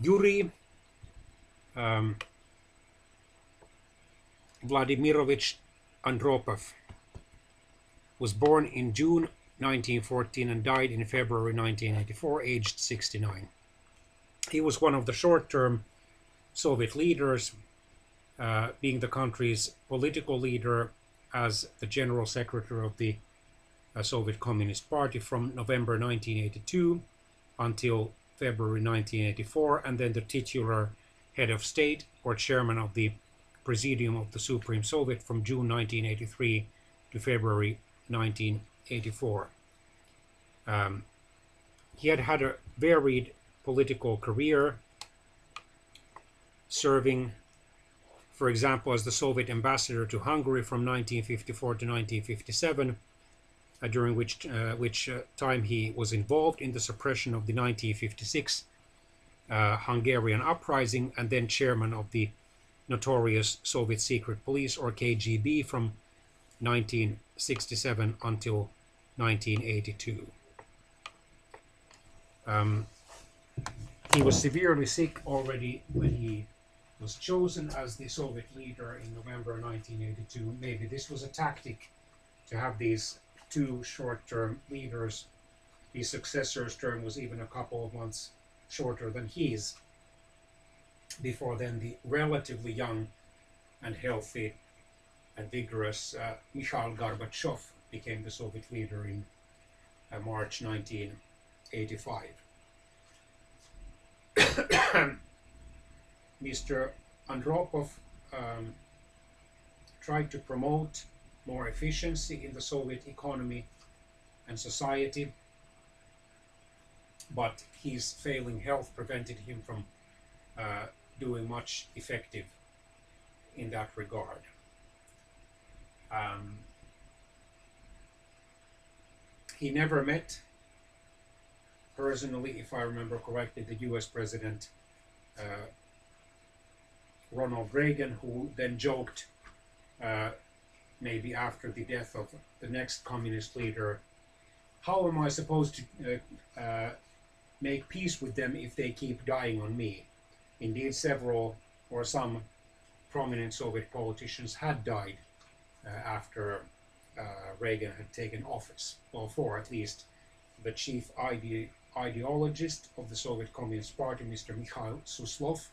Yuri Vladimirovich Andropov was born in June 1914 and died in February 1984, aged 69. He was one of the short-term Soviet leaders, being the country's political leader as the General Secretary of the Soviet Communist Party from November 1982 until February 1984, and then the titular head of state or chairman of the Presidium of the Supreme Soviet from June 1983 to February 1984. He had had a varied political career, serving, for example, as the Soviet ambassador to Hungary from 1954 to 1957, during which time he was involved in the suppression of the 1956 Hungarian uprising, and then chairman of the notorious Soviet Secret Police, or KGB, from 1967 until 1982. He was severely sick already when he was chosen as the Soviet leader in November 1982. Maybe this was a tactic to have these two short-term leaders. His successor's term was even a couple of months shorter than his. Before then, the relatively young and healthy and vigorous Mikhail Gorbachev became the Soviet leader in March 1985. Mr. Andropov tried to promote more efficiency in the Soviet economy and society, but his failing health prevented him from doing much effective in that regard. He never met personally, if I remember correctly, the US President Ronald Reagan, who then joked, maybe after the death of the next communist leader, how am I supposed to make peace with them if they keep dying on me? Indeed, several or some prominent Soviet politicians had died after Reagan had taken office. Well, four at least. The chief ideologist of the Soviet Communist Party, Mr. Mikhail Suslov,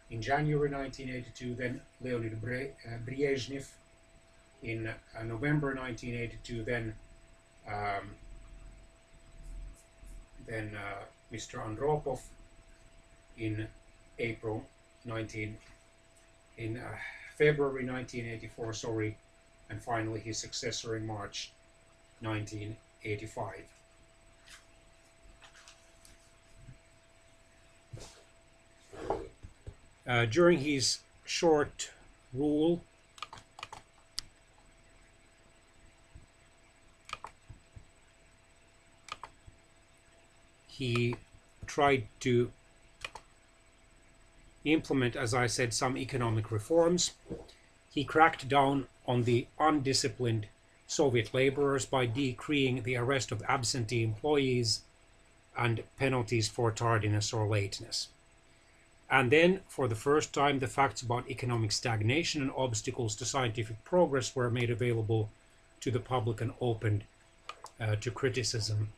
in January 1982, then Leonid Brezhnev in November 1982, then Mr. Andropov in February 1984, sorry, and finally his successor in March 1985. During his short rule, he tried to implement, as I said, some economic reforms. He cracked down on the undisciplined Soviet laborers by decreeing the arrest of absentee employees and penalties for tardiness or lateness. And then, for the first time, the facts about economic stagnation and obstacles to scientific progress were made available to the public and opened to criticism.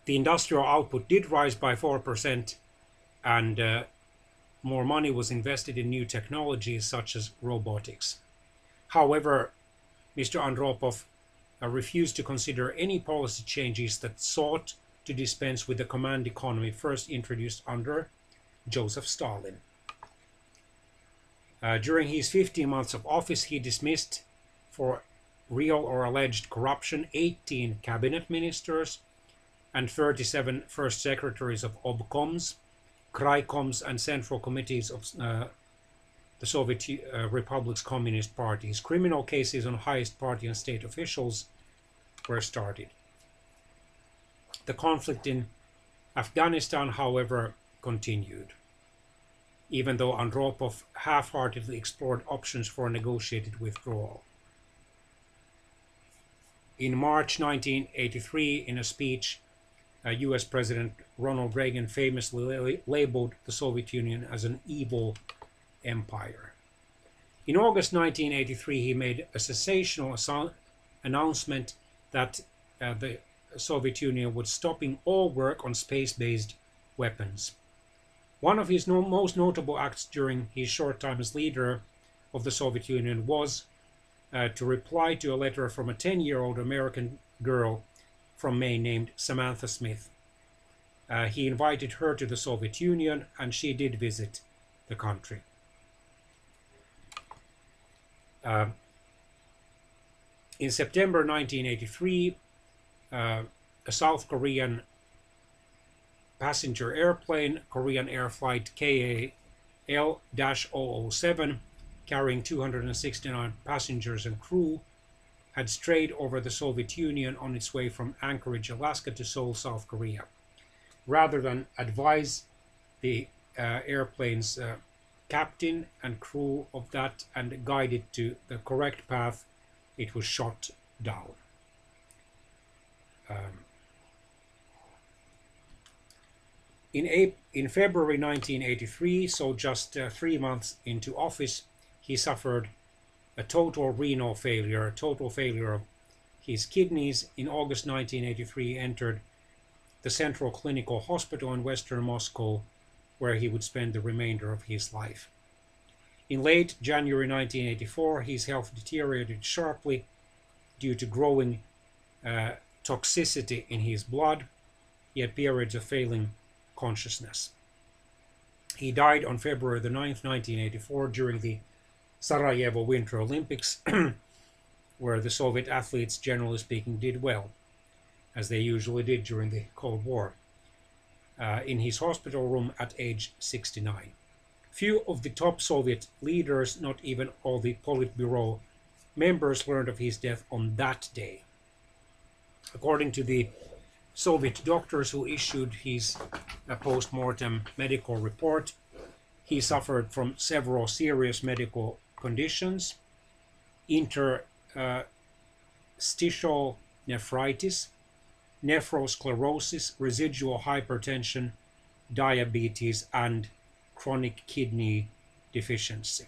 The industrial output did rise by 4%, and more money was invested in new technologies such as robotics. However, Mr. Andropov refused to consider any policy changes that sought to dispense with the command economy first introduced under Joseph Stalin. During his 15 months of office, he dismissed for real or alleged corruption 18 cabinet ministers and 37 first secretaries of obkoms, Kraicoms, and central committees of the Soviet Republic's Communist parties. Criminal cases on highest party and state officials were started. The conflict in Afghanistan, however, continued, even though Andropov half-heartedly explored options for a negotiated withdrawal. In March 1983, in a speech US President Ronald Reagan famously labeled the Soviet Union as an evil empire. In August 1983, he made a sensational announcement that the Soviet Union was stopping all work on space-based weapons. One of his most notable acts during his short time as leader of the Soviet Union was to reply to a letter from a 10-year-old American girl from Maine named Samantha Smith. He invited her to the Soviet Union, and she did visit the country. In September 1983, a South Korean passenger airplane, Korean Air Flight KAL-007, carrying 269 passengers and crew, had strayed over the Soviet Union on its way from Anchorage, Alaska to Seoul, South Korea. Rather than advise the airplane's captain and crew of that and guide it to the correct path, it was shot down. In February 1983, so just 3 months into office, he suffered a total renal failure, a total failure of his kidneys. In August 1983, entered the Central Clinical Hospital in Western Moscow, where he would spend the remainder of his life. In late January 1984, his health deteriorated sharply due to growing toxicity in his blood. He had periods of failing consciousness. He died on February the 9th, 1984, during the Sarajevo Winter Olympics, where the Soviet athletes, generally speaking, did well, as they usually did during the Cold War, in his hospital room at age 69. Few of the top Soviet leaders, not even all the Politburo members, learned of his death on that day. According to the Soviet doctors who issued his post-mortem medical report, he suffered from several serious medical conditions: interstitial nephritis, nephrosclerosis, residual hypertension, diabetes, and chronic kidney deficiency.